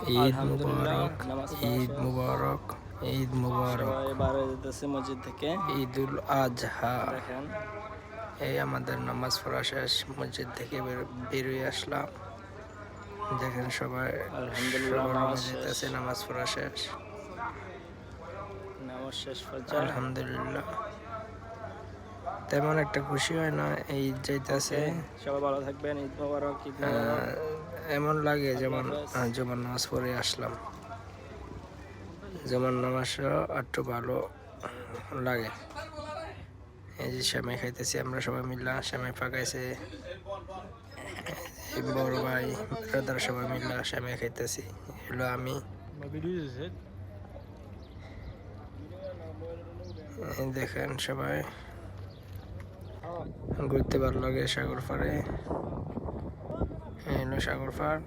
ঈদ আলহামদুলিল্লাহ মুবারক, নামাজ পড়া ঈদ শেষ। মুবারক, ঈদ মুবারক। সবাই বার হয়ে যেতেছে মসজিদ থেকে। ঈদুল আজহা। দেখেন এই আমাদের নামাজ পড়া শেষ, মসজিদ থেকে বেরিয়ে আসলাম। দেখেন সবাই আলহামদুলিল্লাহ সবার রুমে নামাজ শেষ। যেতেছে, নামাজ পড়া শেষ। নামাজ শেষ পর্যায়ে। আলহামদুলিল্লাহ। তেমন একটা খুশি হয় না, এই ঈদ যাইতেছে। সবাই ভালো থাকবেন। ঈদ মোবারক, ঈদ মোবারক। এমন লাগে আল্লাহ যেমন হাফেজ। যেমন নামাজ পড়ে আসলাম, যেমন নামাজটা একটু ভালো লাগে। এই যে সেমাই খাইতেছি আমরা সবাই মিল্লা, সেমাই পাকাইছে এই বড় ভাই ব্রাদার, সবাই মিল্লা সেমাই খাইতেছি। এগুলো আমি দেখেন সবাই ঘুরতে ভালো লাগে সাগর পাড়ে। এই হলো সাগর পাড়।